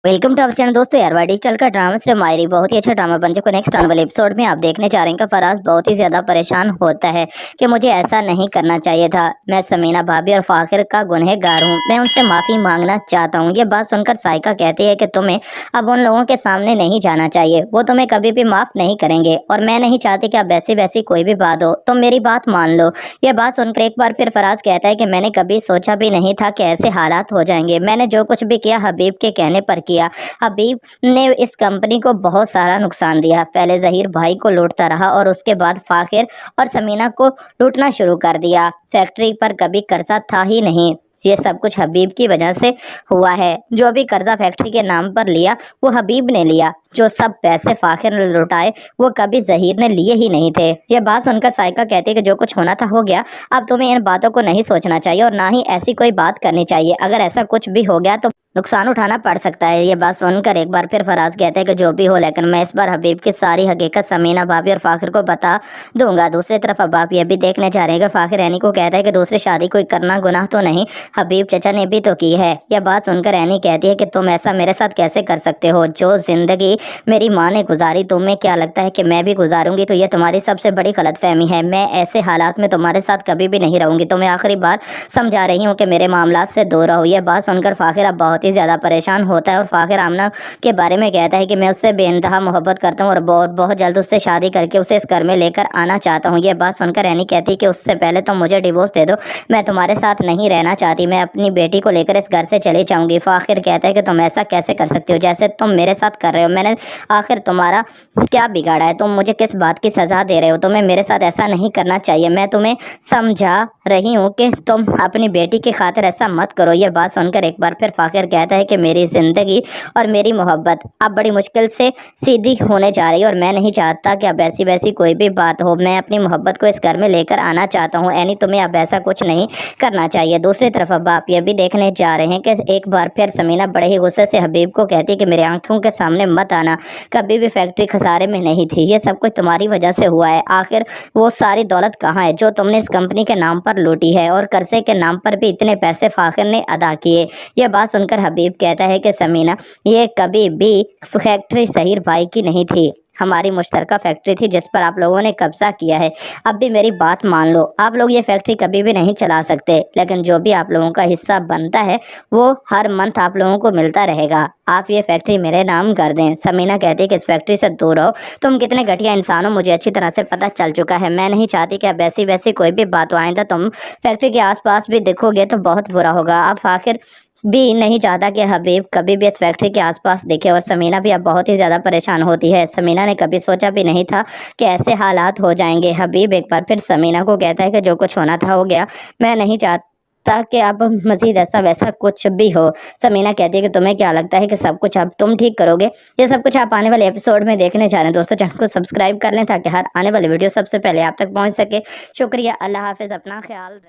Welcome to our channel दोस्तों। यार digital का ड्रामा से मायरी बहुत ही अच्छा ड्रामा बन चुका है। नेक्स्ट आने वाले एपिसोड में आप देखने जा रहे हैं कि फराज बहुत ही ज्यादा परेशान होता है कि मुझे ऐसा नहीं करना चाहिए था। मैं समीना भाभी और फाखिर का गुनहगार हूँ। मैं उनसे माफी मांगना चाहता हूँ। ये बात सुनकर साइका कहती है कि तुम्हें अब उन लोगों के सामने नहीं जाना चाहिए, वो तुम्हें कभी भी माफ नहीं करेंगे और मैं नहीं चाहती कि अब वैसी वैसी कोई भी बात हो, तुम मेरी बात मान लो। यह बात सुनकर एक बार फिर फराज कहता है कि मैंने कभी सोचा भी नहीं था कि ऐसे हालात हो जाएंगे। मैंने जो कुछ भी किया हबीब के कहने पर किया। हबीब ने इस कंपनी को बहुत सारा नुकसान दिया। पहले जहीर भाई को लूटता रहा और उसके बाद फाखिर और समीना को लूटना शुरू कर दिया। फैक्ट्री पर कभी कर्जा था ही नहीं। ये सब कुछ हबीब की वजह से हुआ है। जो भी कर्जा फैक्ट्री के नाम पर लिया वो हबीब ने लिया। जो सब पैसे फाखिर ने लुटाए वो कभी जहीर ने लिए ही नहीं थे। ये बात सुनकर साइका कहती है कि जो कुछ होना था हो गया, अब तुम्हें इन बातों को नहीं सोचना चाहिए और ना ही ऐसी कोई बात करनी चाहिए। अगर ऐसा कुछ भी हो गया तो नुकसान उठाना पड़ सकता है। ये बात सुनकर एक बार फिर फराज कहते हैं कि जो भी हो, लेकिन मैं इस बार हबीब की सारी हकीकत समीना भाभी और फाखिर को बता दूंगा। दूसरी तरफ अब आप ये भी देखने जा रहे हैं कि फाखिर एनी को कहता है कि दूसरी शादी कोई करना गुनाह तो नहीं, हबीब चचा ने भी तो की है। यह बात सुनकर एनी कहती है कि तुम ऐसा मेरे साथ कैसे कर सकते हो? जो जिंदगी मेरी माँ ने गुजारी तुम्हें क्या लगता है कि मैं भी गुजारूंगी? तो ये तुम्हारी सबसे बड़ी गलतफहमी है। मैं ऐसे हालात में तुम्हारे साथ कभी भी नहीं रहूंगी। तो मैं आखिरी बार समझा रही हूँ कि मेरे मामलात से दूर रहो। यह बात सुनकर फाखिर अब बहुत ही ज़्यादा परेशान होता है और फाखिर आमना के बारे में कहता है कि मैं उससे बेइंतहा मोहब्बत करता हूँ और बहुत जल्द उससे शादी करके उसे इस घर में लेकर आना चाहता हूँ। यह बात सुनकर एनी कहती है कि उससे पहले तो मुझे डिवोर्स दे दो, मैं तुम्हारे साथ नहीं रहना चाहती, मैं अपनी बेटी को लेकर इस घर से चली जाऊँगी। फाखिर कहता है कि तुम ऐसा कैसे कर सकते हो जैसे तुम मेरे साथ कर रहे हो? मैंने आखिर तुम्हारा क्या बिगाड़ा है? तुम मुझे किस बात की सज़ा दे रहे हो? तुम्हें मेरे साथ ऐसा नहीं करना चाहिए। मैं तुम्हें समझा रही हूँ कि तुम अपनी बेटी की खातिर ऐसा मत करो। यह बात सुनकर एक बार फिर फाखिर कहता है कि मेरी ज़िंदगी और मेरी मोहब्बत अब बड़ी मुश्किल से सीधी होने जा रही है और मैं नहीं चाहता कि अब ऐसी वैसी कोई भी बात हो। मैं अपनी मोहब्बत को इस घर में लेकर आना चाहता हूँ। एनी तुम्हें अब ऐसा कुछ नहीं करना चाहिए। दूसरी तरफ अब आप ये भी देखने जा रहे हैं कि एक बार फिर समीना बड़े ही गुस्से से हबीब को कहती है कि मेरे आंखों के सामने मत आना, कभी भी फैक्ट्री खसारे में नहीं थी, ये सब कुछ तुम्हारी वजह से हुआ है। आखिर वो सारी दौलत कहाँ है जो तुमने इस कंपनी के नाम पर लूटी है? और कर्जे के नाम पर भी इतने पैसे फाखिर ने अदा किए। यह बात सुनकर हबीब कहता है कि समीना, ये कभी भी फैक्ट्री जहीर भाई की नहीं थी, हमारी मुश्तरका फैक्ट्री थी जिस पर आप लोगों ने कब्जा किया है। अब भी मेरी बात मान लो, आप लोग ये फैक्ट्री कभी भी नहीं चला सकते, लेकिन जो भी आप लोगों का हिस्सा बनता है वो हर मंथ आप लोगों को मिलता रहेगा। आप ये फैक्ट्री मेरे नाम कर दें। समीना कहती है कि इस फैक्ट्री से दूर रहो, तुम कितने घटिया इंसान हो मुझे अच्छी तरह से पता चल चुका है। मैं नहीं चाहती कि अब वैसी वैसी कोई भी बात हो, आइंदा तुम फैक्ट्री के आसपास भी देखोगे तो बहुत बुरा होगा। अब आखिर भी नहीं चाहता कि हबीब कभी भी इस फैक्ट्री के आसपास दिखे और समीना भी अब बहुत ही ज़्यादा परेशान होती है। समीना ने कभी सोचा भी नहीं था कि ऐसे हालात हो जाएंगे। हबीब एक बार फिर समीना को कहता है कि जो कुछ होना था हो गया, मैं नहीं चाहता कि अब मज़ीद ऐसा वैसा कुछ भी हो। समीना कहती है कि तुम्हें क्या लगता है कि सब कुछ अब तुम ठीक करोगे? ये सब कुछ आप आने वाले एपिसोड में देखने जा रहे हैं। दोस्तों चैनल को सब्सक्राइब कर लें ताकि हर आने वाली वीडियो सबसे पहले आप तक पहुँच सके। शुक्रिया, अल्लाह हाफिज़, अपना ख्याल रखें।